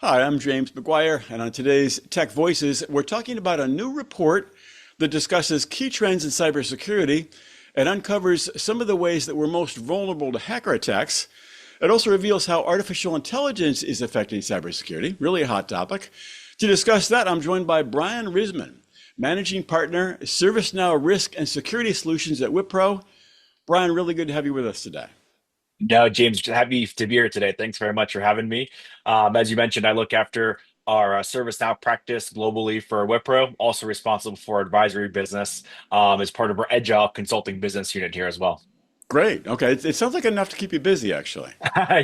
Hi, I'm James McGuire, and on today's Tech Voices, we're talking about a new report that discusses key trends in cybersecurity and uncovers some of the ways that we're most vulnerable to hacker attacks. It also reveals how artificial intelligence is affecting cybersecurity, really a hot topic. To discuss that, I'm joined by Brian Rizman, Managing Partner, ServiceNow Risk and Security Solutions at Wipro. Brian, really good to have you with us today. No, James, happy to be here today. Thanks very much for having me. As you mentioned, I look after our ServiceNow practice globally for Wipro, also responsible for advisory business as part of our Agile consulting business unit here as well. Great. Okay. It sounds like enough to keep you busy, actually.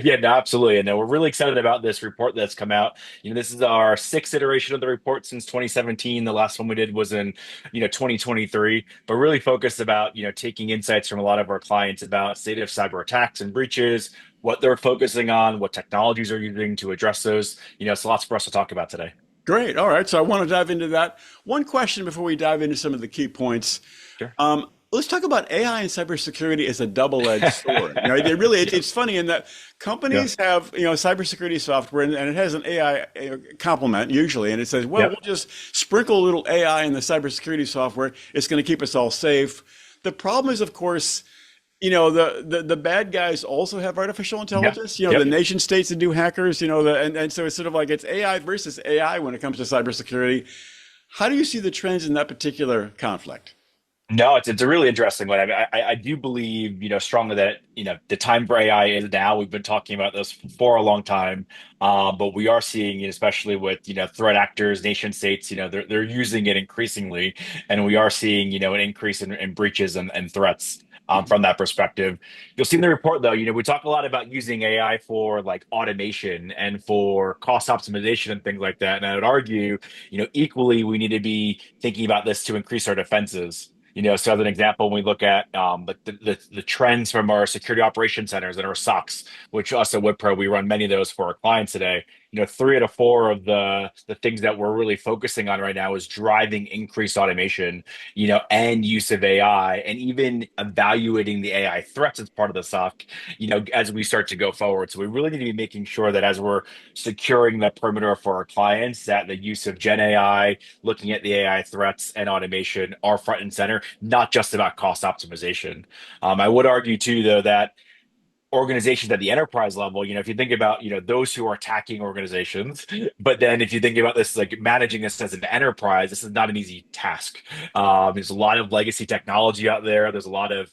Yeah, no, absolutely. And we're really excited about this report that's come out. This is our sixth iteration of the report since 2017. The last one we did was in, 2023, but really focused about, taking insights from a lot of our clients about state of cyber attacks and breaches, what they're focusing on, what technologies are using to address those. So lots for us to talk about today. Great. All right. So I want to dive into that. One question before we dive into some of the key points. Sure. Let's talk about AI and cybersecurity as a double-edged sword. Yeah. It's funny in that Yeah. companies have, cybersecurity software and it has an AI complement usually, and it says, well, Yep. we'll just sprinkle a little AI in the cybersecurity software. It's going to keep us all safe. The problem is, of course, the bad guys also have artificial Yep. intelligence, the Yep. nation states that do hackers, and so it's sort of like it's AI versus AI when it comes to cybersecurity. How do you see the trends in that particular conflict? No, it's a really interesting one. I mean, I do believe, strongly that, the time for AI is now. We've been talking about this for a long time, but we are seeing, especially with, threat actors, nation states, they're using it increasingly, and we are seeing, an increase in breaches and threats. From that perspective, you'll see in the report though, we talk a lot about using AI for like automation and for cost optimization and things like that. And I would argue, equally, we need to be thinking about this to increase our defenses. So as an example, when we look at the trends from our security operations centers and our SOCs, which us at Wipro, we run many of those for our clients today. Three out of four of the things that we're really focusing on right now is driving increased automation, and use of AI, and even evaluating the AI threats as part of the SOC, as we start to go forward. So we really need to be making sure that as we're securing the perimeter for our clients, that the use of Gen AI, looking at the AI threats and automation are front and center, not just about cost optimization. I would argue too, though, that organizations at the enterprise level, if you think about, those who are attacking organizations, but then if you think about this, like managing this as an enterprise, this is not an easy task. There's a lot of legacy technology out there. There's a lot of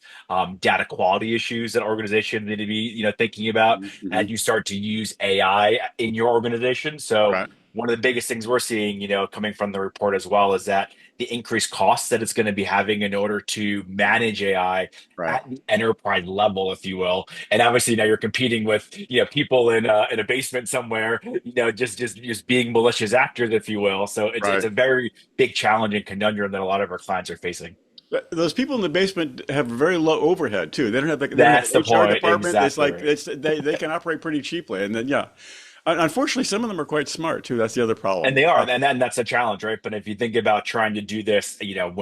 data quality issues that organizations need to be, thinking about as Mhm. you start to use AI in your organization. So Right. one of the biggest things we're seeing, coming from the report as well, is that the increased costs that it's going to be having in order to manage AI Right. at the enterprise level, if you will. And obviously now you're competing with, people in a basement somewhere, just being malicious actors, if you will. So it's Right. a very big challenge and conundrum that a lot of our clients are facing. But those people in the basement have very low overhead too. They don't have That's an the HR point. department. It's Exactly like right. they can operate pretty cheaply. And then yeah, unfortunately, some of them are quite smart too. That's the other And problem. they are, and then that's a challenge, right? But if you think about trying to do this, you know,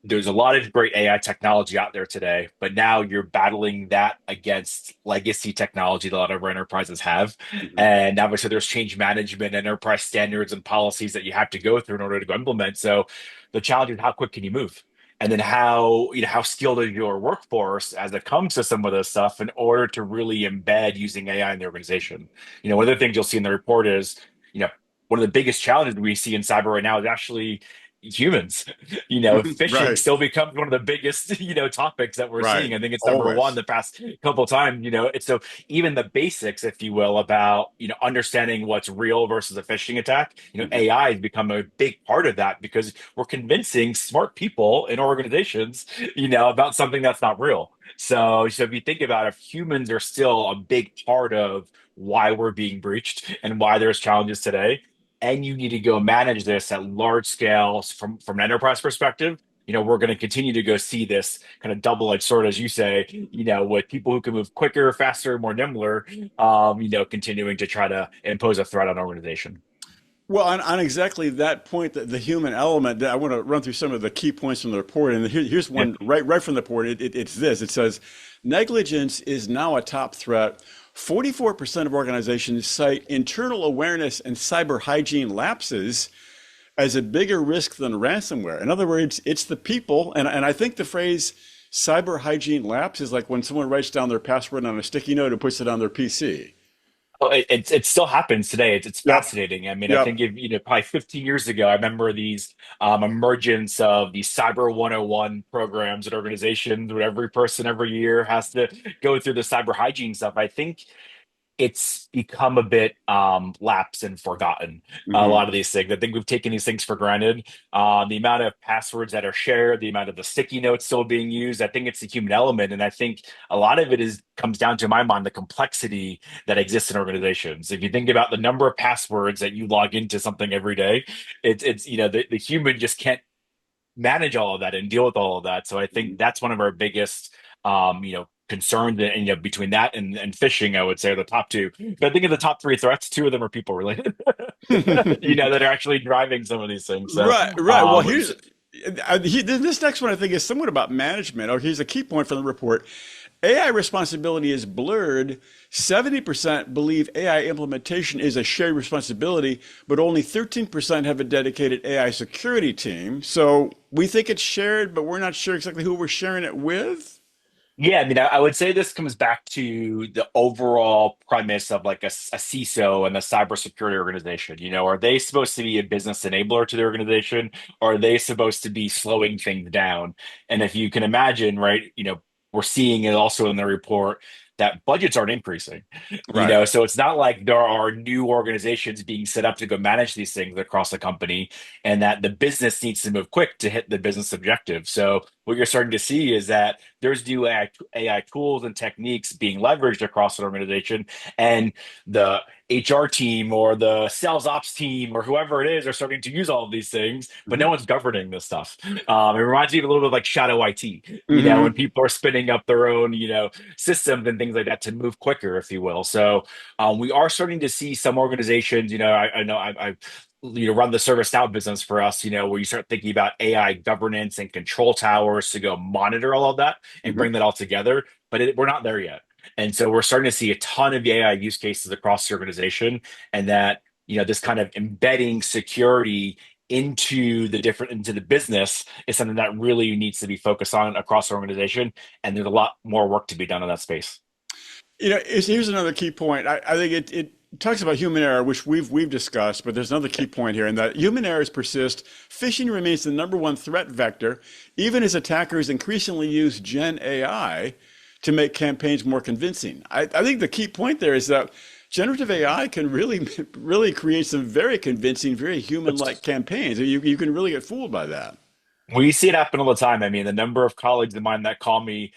there's a lot of great AI technology out there today, but now you're battling that against legacy technology that a lot of our enterprises have. Mhm. And obviously there's change management, enterprise standards and policies that you have to go through in order to go implement. So the challenge is how quick can you move? And then how skilled is your workforce as it comes to some of this stuff in order to really embed using AI in the organization. One of the things you'll see in the report is, you know, one of the biggest challenges we see in cyber right now is actually humans. Phishing Right. still becomes one of the biggest, topics that we're Right. seeing. I think it's number one Always. the past couple of times, it's so even the basics, if you will, about, understanding what's real versus a phishing attack, Mhm. AI has become a big part of that because we're convincing smart people in organizations, about something that's not real. So if you think about it, if humans are still a big part of why we're being breached and why there's challenges today, and you need to go manage this at large scale from an enterprise perspective, we're going to continue to go see this kind of double-edged sword, as you say, with people who can move quicker, faster, more nimbler, continuing to try to impose a threat on organization. Well, on exactly that point, the human element, I want to run through some of the key points from the report. And here's Yeah. one right from the report. It's this. It says negligence is now a top threat 44% of organizations cite internal awareness and cyber hygiene lapses as a bigger risk than ransomware. In other words, it's the people. And I think the phrase cyber hygiene lapse is like when someone writes down their password on a sticky note and puts it on their PC. Oh, it still happens today. It's Yep. fascinating. I mean, I think Yep. if probably 15 years ago, I remember these emergence of these Cyber 101 programs at organizations where every person every year has to go through the cyber hygiene stuff. I think it's become a bit lapsed and forgotten. A Hmm. lot of these things. I think we've taken these things for granted. The amount of passwords that are shared, the amount of the sticky notes still being used. I think it's the human element, and I think a lot of it is comes down to, in my mind, the complexity that exists in organizations. If you think about the number of passwords that you log into something every day, it's the human just can't manage all of that and deal with all of that. So I think that's one of our biggest, concerns. And between that and phishing, I would say are the top two. But I think of the top three threats, two of them are people related. That are actually driving some of these things. So, Right, right. Well, um, here's this next one I think is somewhat about management. Oh, here's a key point from the report. AI responsibility is blurred. 70% believe AI implementation is a shared responsibility, but only 13% have a dedicated AI security team. So we think it's shared, but we're not sure exactly who we're sharing it with. Yeah, I mean, I would say this comes back to the overall premise of like a CISO and a cybersecurity organization. Are they supposed to be a business enabler to the organization, or are they supposed to be slowing things down? And if you can imagine, right, we're seeing it also in the report that budgets aren't increasing. Right. So it's not like there are new organizations being set up to go manage these things across the company, and that the business needs to move quick to hit the business objective. So what you're starting to see is that there's new AI tools and techniques being leveraged across an organization, and the HR team or the sales ops team or whoever it is are starting to use all of these things, but no Hmm. one's governing this stuff. It reminds me of a little bit like shadow IT, when Hmm. people are spinning up their own, systems and things like that to move quicker, if you will. So we are starting to see some organizations, I know I run the service now business for us, where you start thinking about AI governance and control towers to go monitor all of that and bring Hmm. that all together. But we're not there yet. And so we're starting to see a ton of AI use cases across the organization, and that, this kind of embedding security into the business is something that really needs to be focused on across the organization. And there's a lot more work to be done in that space. Here's another key point. I think it talks about human error, which we've discussed, but there's another key point here, in that human errors persist. Phishing remains the number one threat vector, even as attackers increasingly use Gen AI to make campaigns more convincing. I think the key point there is that generative AI can really, really create some very convincing, very human-like campaigns. You can really get fooled by that. We see it happen all the time. I mean, the number of colleagues of mine that call me,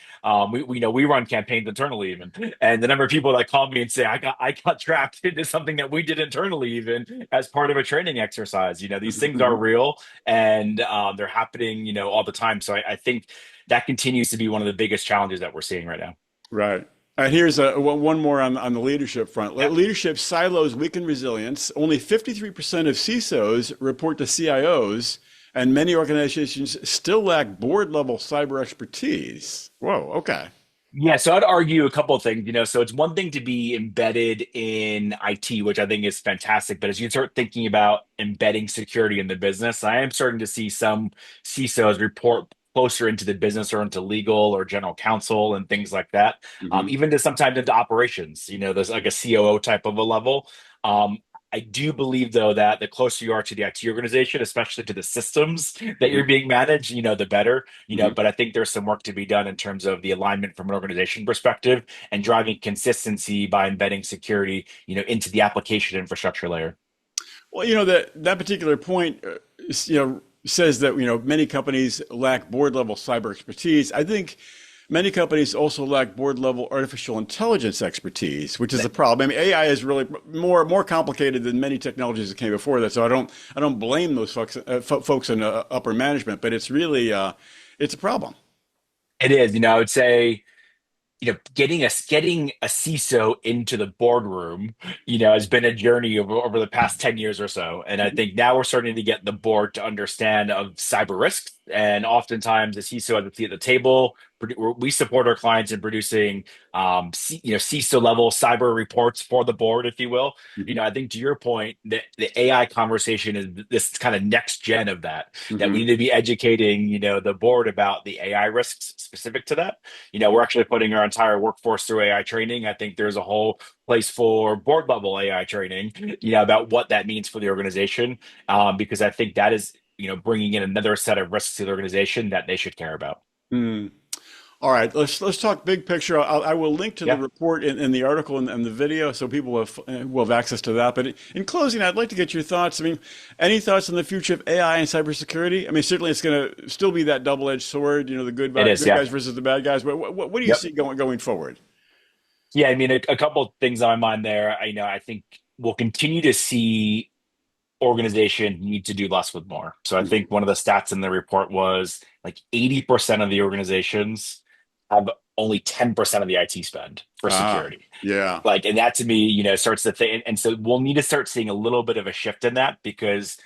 we know we run campaigns internally even, and the number of people that call me and say, I got trapped into something that we did internally even as part of a training exercise. These Mhm, things are mhm. real, and they're happening, all the time. So I think that continues to be one of the biggest challenges that we're seeing right now. Right. Here's one more on the leadership front. Yeah. Leadership silos weaken resilience. Only 53% of CISOs report to CIOs, and many organizations still lack board level cyber expertise. Whoa, okay. Yeah, so I'd argue a couple of things, so it's one thing to be embedded in IT, which I think is fantastic. But as you start thinking about embedding security in the business, I am starting to see some CISOs report closer into the business or into legal or general counsel and things like that. Hmm. Even to sometimes into operations, there's like a COO type of a level. Um, I do believe, though, that the closer you are to the IT organization, especially to the systems that you're Hmm. being managed, the better. Hmm. But I think there's some work to be done in terms of the alignment from an organization perspective and driving consistency by embedding security, into the application infrastructure layer. Well, that particular point, says that many companies lack board level cyber expertise. I think many companies also lack board level artificial intelligence expertise, which is a problem. I mean, AI is really more complicated than many technologies that came before that. So I don't blame those folks in upper management, but it's really it's a problem. It is, I would say, getting a CISO into the boardroom, has been a journey over the past 10 years or so. And I think now we're starting to get the board to understand of cyber risks And oftentimes the CISO has a seat at the table. We support our clients in producing, CISO level cyber reports for the board, if you will. Hmm. I think to your point, the AI conversation is this kind of next gen of that we Hmm. need to be educating, the board about the AI risks specific to that. We're actually putting our entire workforce through AI training. I think there's a whole place for board level AI training, about what that means for the organization, because I think that is, bringing in another set of risks to the organization that they should care about. Mm. All right, let's talk big picture. I will link to the Yeah. report in the article and the video, so people will have access to that. But in closing, I'd like to get your thoughts. I mean, any thoughts on the future of AI and cybersecurity? I mean, certainly it's going to still be that double-edged sword, the It is. good Yeah. guys versus the bad guys. But what do you Yep. see going forward? Yeah. I mean, a couple of things on my mind there. I think we'll continue to see organization need to do less with more. So I Mhm. think one of the stats in the report was like 80% of the organizations have only 10% of the IT spend for Ah, security. yeah. Like, and that to me, starts to think. And so we'll need to start seeing a little bit of a shift in that because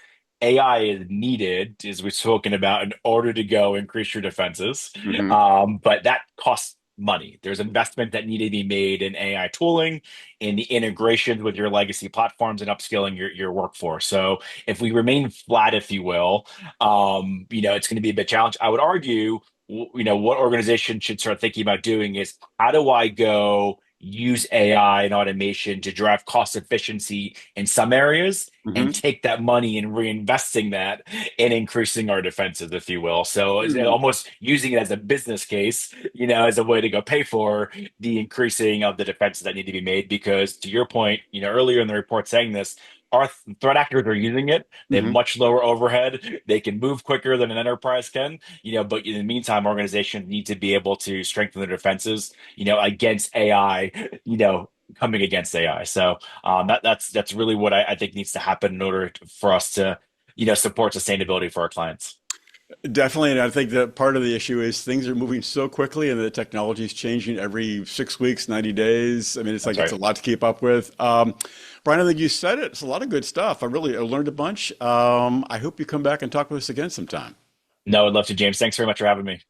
AI is needed, as we've spoken about, in order to go increase your defenses. Hmm. But that costs money. There's investment that need to be made in AI tooling, in the integrations with your legacy platforms, and upskilling your workforce. So if we remain flat, if you will, it's going to be a bit challenging. I would argue, what organizations should start thinking about doing is how do I go use AI and automation to drive cost efficiency in some areas and Hmm. take that money and reinvesting that in increasing our defenses, if you will. So it's Hmm. almost using it as a business case, as a way to go pay for the increasing of the defenses that need to be made. Because to your point, earlier in the report saying this, our threat actors are using it. They have Hmm. much lower overhead. They can move quicker than an enterprise can, but in the meantime, organizations need to be able to strengthen their defenses, against AI, coming against AI. So that's really what I think needs to happen in order for us to, support sustainability for our clients. Definitely, and I think that part of the issue is things are moving so quickly, and the technology is changing every 6 weeks, 90 days. I mean, it's That's like it's right. a lot to keep up with. Brian, I think you said it. It's a lot of good stuff. I learned a bunch. I hope you come back and talk with us again sometime. No, I'd love to, James. Thanks very much for having me.